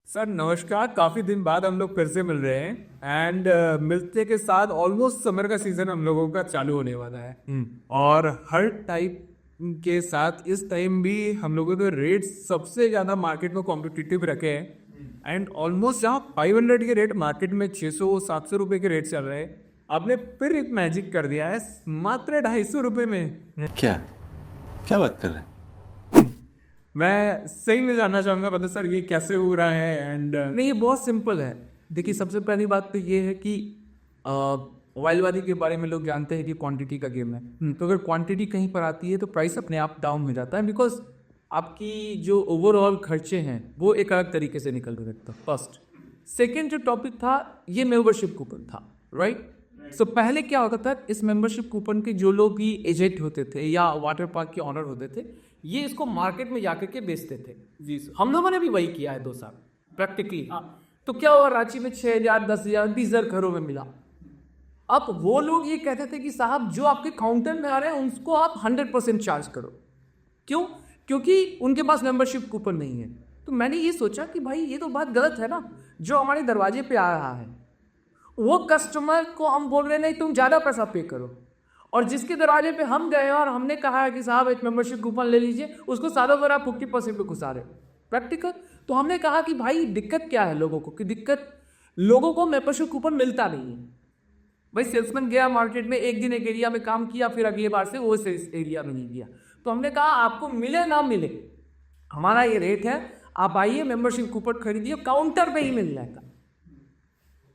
Sir नमस्कार। काफ़ी दिन बाद हम लोग फिर से मिल रहे हैं एंड मिलते के साथ ऑलमोस्ट समर का सीज़न हम लोगों का चालू होने वाला है। और हर टाइप के साथ इस टाइम भी हम लोगों के रेट सबसे ज़्यादा मार्केट में कॉम्पिटिटिव रखे हैं एंड ऑलमोस्ट जहाँ 500 के रेट मार्केट में 600-700 रुपये के रेट चल रहे हैं, आपने फिर एक मैजिक कर दिया है मात्र 250 रुपये में। क्या क्या बात कर रहे हैं? मैं सही में जानना चाहूँगा मतलब सर ये कैसे हो रहा है एंड नहीं, ये बहुत सिंपल है। देखिए सबसे पहली बात तो ये है कि मोबाइलवादी के बारे में लोग जानते हैं कि क्वांटिटी का गेम है। तो अगर क्वांटिटी कहीं पर आती है तो प्राइस अपने आप डाउन हो जाता है, बिकॉज आपकी जो ओवरऑल खर्चे हैं वो एक अलग तरीके से निकल रहे। फर्स्ट सेकेंड जो टॉपिक था ये मेंबरशिप कूपन था, राइट। सो पहले क्या होता था, इस मेंबरशिप कूपन के जो लोग भी एजेंट होते थे या वाटर पार्क के ऑनर होते थे, ये इसको मार्केट में जाकर के बेचते थे। जी सर, हम लोगों ने भी वही किया है 2 साल प्रैक्टिकली। तो क्या हुआ, रांची में 6,000, 10,000, 20,000 घरों में मिला। अब वो लोग ये कहते थे कि साहब जो आपके काउंटर में आ रहे हैं उसको आप 100% चार्ज करो। क्यों? क्योंकि उनके पास मेंबरशिप कूपन नहीं है। तो मैंने ये सोचा कि भाई ये तो बात गलत है ना। जो हमारे दरवाजे पे आ रहा है वो कस्टमर को हम बोल रहे नहीं तुम ज़्यादा पैसा पे करो, और जिसके दरवाजे पे हम गए और हमने कहा है कि साहब एक मेंबरशिप कूपन ले लीजिए, उसको सालों भर आप 50% पे घुसा रहे प्रैक्टिकल। तो हमने कहा कि भाई दिक्कत क्या है लोगों को, कि दिक्कत लोगों को मेंबरशिप कूपन मिलता नहीं है। भाई सेल्समैन गया मार्केट में, एक दिन एक एरिया में काम किया, फिर अगली बार से वो इस एरिया में नहीं गया। तो हमने कहा आपको मिले ना मिले हमारा ये रेट है, आप आइए मेंबरशिप कूपन खरीदिए, काउंटर पे ही मिल जाएगा।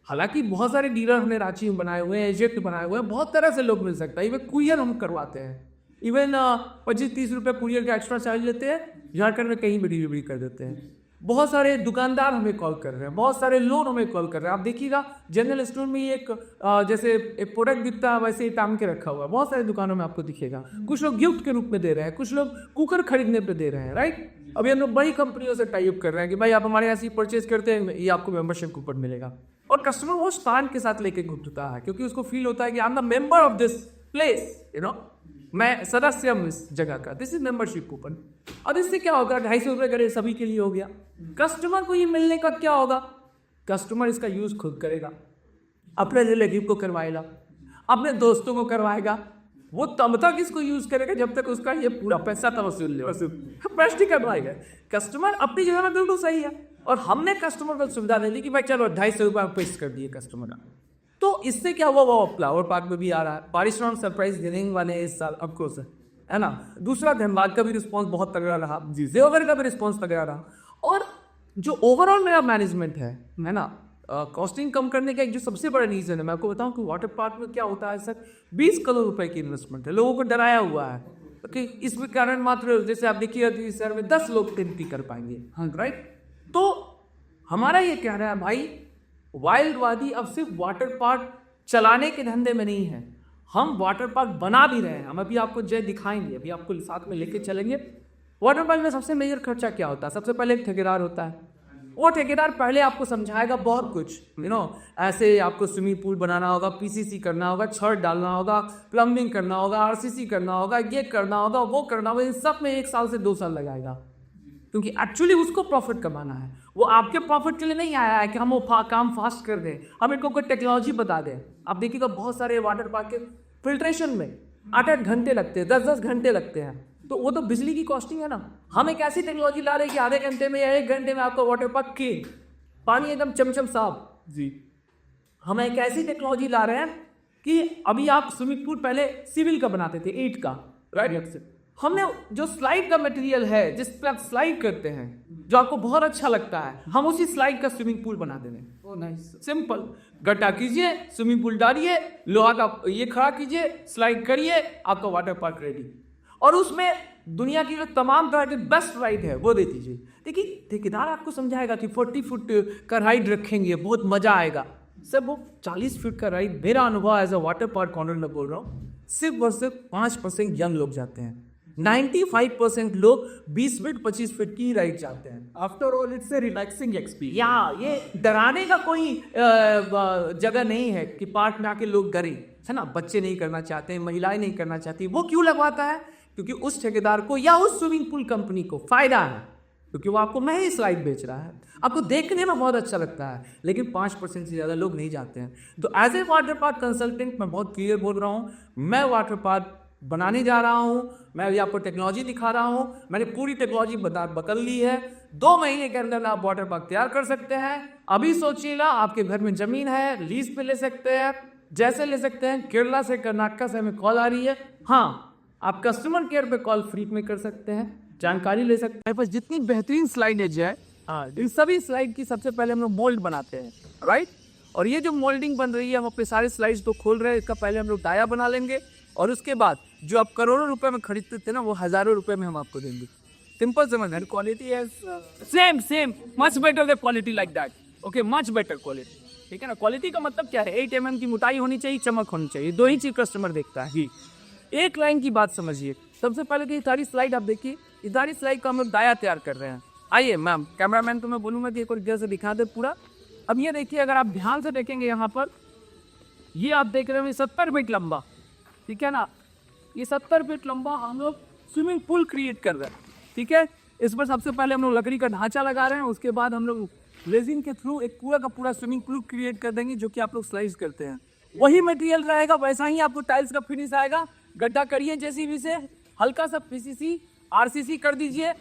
हालांकि बहुत सारे डीलर हमने रांची में बनाए हुए हैं, एजेंट बनाए हुए हैं, बहुत तरह से लोग मिल सकता है। इवन कुरियर हम करवाते हैं, इवन 25-30 रुपये कुरियर का एक्स्ट्रा चार्ज लेते हैं, झारखंड में कहीं भी डिलीवरी कर देते हैं। बहुत सारे दुकानदार हमें कॉल कर रहे हैं, बहुत सारे लोग हमें कॉल कर रहे हैं। आप देखिएगा जनरल स्टोर में एक जैसे एक प्रोडक्ट दिखता है वैसे ही टांग के रखा हुआ है, बहुत सारे दुकानों में आपको दिखेगा। कुछ लोग गिफ्ट के रूप में दे रहे हैं, कुछ लोग कुकर खरीदने पे दे रहे हैं, राइट। अभी हम लोग बड़ी कंपनियों से टाई अप कर रहे हैं कि भाई आप हमारे यहाँ से परचेज करते हैं, ये आपको मेंबरशिप कूपन मिलेगा। और कस्टमर वो स्थान के साथ लेके घूमता है, क्योंकि उसको फील होता है कि I am the member of this place, मैं सदस्य हूँ इस जगह का, दिस इज मेंबरशिप कूपन। अब इससे क्या होगा, 250 रुपये करे सभी के लिए हो गया। कस्टमर को ये मिलने का क्या होगा, कस्टमर इसका यूज खुद करेगा, अपने रिलेटिव को करवाएगा, अपने दोस्तों को करवाएगा। वो तब तक इसको यूज करेगा जब तक उसका ये पूरा पैसा तो वसूल करवाएगा। कस्टमर अपनी जगह में बिल्कुल सही है, और हमने कस्टमर को सुविधा दे दी कि भाई चलो 250 रुपये पेश कर दिए कस्टमर का। तो इससे क्या हुआ, वो फ्लावर पार्क में भी आ रहा है, पारिश्रमिक सरप्राइज देने वाले हैं इस साल ऑफकोर्स, है ना। दूसरा धनबाद का भी रिस्पॉन्स बहुत तगड़ा रहा, जी जेवर का भी रिस्पॉन्स तगड़ा रहा। और जो ओवरऑल मेरा मैनेजमेंट है ना, कॉस्टिंग कम करने का एक जो सबसे बड़ा रीज़न है, मैं आपको बताऊं कि वाटर पार्क में क्या होता है सर, 20 करोड़ रुपए की इन्वेस्टमेंट है, लोगों को डराया हुआ है कि इसके कारण मात्र जैसे आप देखिए इस शहर में 10 लोग एंट्री कर पाएंगे, हाँ राइट। तो हमारा ये कह रहा है भाई वाइल्डवादी अब सिर्फ वाटर पार्क चलाने के धंधे में नहीं है, हम वाटर पार्क बना भी रहे हैं। हम अभी आपको जय दिखाएंगे, अभी आपको साथ में लेके चलेंगे। वाटर पार्क में सबसे मेजर खर्चा क्या होता है, सबसे पहले एक ठेकेदार होता है। वो ठेकेदार पहले आपको समझाएगा बहुत कुछ, ऐसे आपको स्विमिंग पूल बनाना होगा, पीसीसी करना होगा, छत डालना होगा, प्लम्बिंग करना होगा, आरसीसी करना होगा, ये करना होगा, वो करना होगा। इन सब में 1 साल से 2 साल लगाएगा, क्योंकि एक्चुअली उसको प्रॉफिट कमाना है। वो आपके प्रॉफिट के लिए नहीं आया है कि हम वो काम फास्ट कर दें, हम इनको कोई टेक्नोलॉजी बता दें। आप देखिएगा बहुत सारे वाटर पार्क के फिल्ट्रेशन में 8-8 घंटे लगते हैं, 10-10 घंटे लगते हैं। तो वो तो बिजली की कॉस्टिंग है ना। हम एक ऐसी टेक्नोलॉजी ला रहे हैं कि आधे घंटे में या 1 घंटे में आपका वाटर पार्क के पानी एकदम चमचम साफ। जी, हम एक ऐसी टेक्नोलॉजी ला रहे हैं कि अभी आप स्विमिंग पूल पहले सिविल का बनाते थे, ईंट का, राइट। हमने जो स्लाइड का मटेरियल है जिस पर आप स्लाइड करते हैं, जो आपको बहुत अच्छा लगता है, हम उसी स्लाइड का स्विमिंग पूल बना दे रहे हैं। ओह नाइस, सिंपल, गड्ढा कीजिए, स्विमिंग पूल डालिए, लोहा का ये खड़ा कीजिए, स्लाइड करिए, आपका वाटर पार्क रेडी। और उसमें दुनिया की जो तमाम तरह की बेस्ट राइड है वो दे दीजिए। देखिए ठेकेदार आपको समझाएगा कि 40 फुट का राइड रखेंगे, बहुत मजा आएगा। सर वो 40 फीट का राइड, मेरा अनुभव as a water park owner में बोल रहा हूँ, सिर्फ और सिर्फ 5% यंग लोग जाते हैं। 95% लोग 20 फीट 25 फीट की राइड चाहते हैं। After all it's a relaxing experience. या ये डराने का कोई जगह नहीं है कि पार्क में आके लोग डरे, है ना। बच्चे नहीं करना चाहते हैं, महिलाएं नहीं करना चाहती। वो क्यों लगवाता है, क्योंकि उस ठेकेदार को या उस स्विमिंग पूल कंपनी को फायदा है क्योंकि वो आपको नई स्लाइड बेच रहा है, आपको देखने में बहुत अच्छा लगता है, लेकिन 5% से ज़्यादा लोग नहीं जाते हैं। तो as a water park consultant मैं बहुत क्लियर बोल रहा हूँ, मैं वाटर पार्क बनाने जा रहा हूँ, मैं अभी आपको टेक्नोलॉजी दिखा रहा हूँ, मैंने पूरी टेक्नोलॉजी बदल ली है। 2 महीने के अंदर आप वाटर पार्क तैयार कर सकते हैं। अभी सोचिएगा, आपके घर में ज़मीन है, लीज पे ले सकते हैं, जैसे ले सकते हैं। केरला से, कर्नाटक से हमें कॉल आ रही है। हाँ, आप कस्टमर केयर पे कॉल फ्री में कर सकते हैं, जानकारी ले सकते हैं। बस जितनी बेहतरीन स्लाइडेज है, इन सभी स्लाइड की सबसे पहले हम लोग मोल्ड बनाते हैं, राइट। और ये जो मोल्डिंग बन रही है, हम अपने सारे स्लाइड्स तो खोल रहे हैं, इसका पहले हम लोग डाया बना लेंगे, और उसके बाद जो आप करोड़ों रुपए में खरीदते थे ना, वो हजारों रुपए में हम आपको देंगे। सिंपल समझना, क्वालिटी है same much better the quality like that, okay, much better quality, ठीक है ना। क्वालिटी का मतलब क्या है? 8 mm की मोटाई होनी चाहिए, चमक होनी चाहिए, 2 ही चीज कस्टमर देखता है। एक लाइन की बात समझिए, सबसे पहले तो ये सारी स्लाइड आप देखिए, ये सारी स्लाइड का हम लोग डाया तैयार कर रहे हैं। आइए मैम, कैमरामैन को मैं बोलूँगा कि एक और जगह से दिखा दे पूरा। अब ये देखिए, अगर आप ध्यान से देखेंगे यहाँ पर, ये आप देख रहे हैं 70 फीट लंबा, ठीक है ना। ये 70 फीट लंबा हम लोग स्विमिंग पूल क्रिएट कर रहे हैं, ठीक है। इस पर सबसे पहले हम लोग लकड़ी का ढांचा लगा रहे हैं, उसके बाद हम लोग रेजिन के थ्रू एक पूरा का पूरा स्विमिंग पूल क्रिएट कर देंगे, जो कि आप लोग स्लाइस करते हैं। वही मटेरियल रहेगा, वैसा ही आपको टाइल्स का फिनिश आएगा। गड्ढा करिए जेसीबी से, हल्का सा पीसीसी आरसीसी कर दीजिए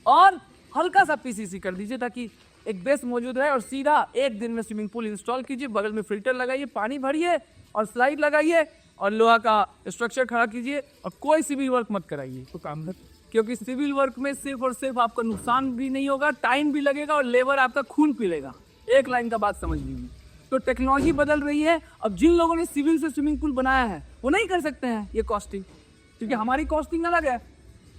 और हल्का सा पीसीसी कर दीजिए, ताकि एक बेस मौजूद रहे, और सीधा 1 दिन में स्विमिंग पूल इंस्टॉल कीजिए। बगल में फिल्टर लगाइए, पानी भरिए और स्लाइड लगाइए और लोहा का स्ट्रक्चर खड़ा कीजिए, और कोई सिविल वर्क मत कराइए तो काम कर, क्योंकि सिविल वर्क में सिर्फ और सिर्फ आपका नुकसान भी नहीं होगा, टाइम भी लगेगा और लेबर आपका खून पी लेगा। एक लाइन का बात समझ लीजिए। तो टेक्नोलॉजी बदल रही है। अब जिन लोगों ने सिविल से स्विमिंग पूल बनाया है, वो नहीं कर सकते हैं ये कॉस्टिंग, क्योंकि हमारी कॉस्टिंग अलग है,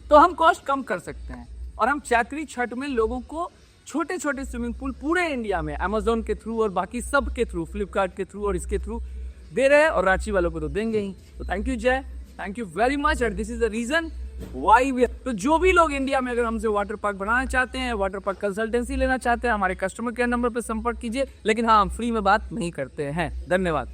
तो हम कॉस्ट कम कर सकते हैं। और हम चाकरी छठ में लोगों को छोटे छोटे स्विमिंग पूल पूरे इंडिया में अमेजोन के थ्रू और बाकी सब के थ्रू, फ्लिपकार्ट के थ्रू और इसके थ्रू दे रहे हैं, और रांची वालों को तो देंगे ही। तो thank you Jai, thank you very much, and this is the reason why we. तो जो भी लोग इंडिया में अगर हमसे वाटर पार्क बनाना चाहते हैं, वाटर पार्क कंसल्टेंसी लेना चाहते हैं, हमारे कस्टमर केयर नंबर पर संपर्क कीजिए। लेकिन हाँ, हम फ्री में बात नहीं करते हैं। धन्यवाद।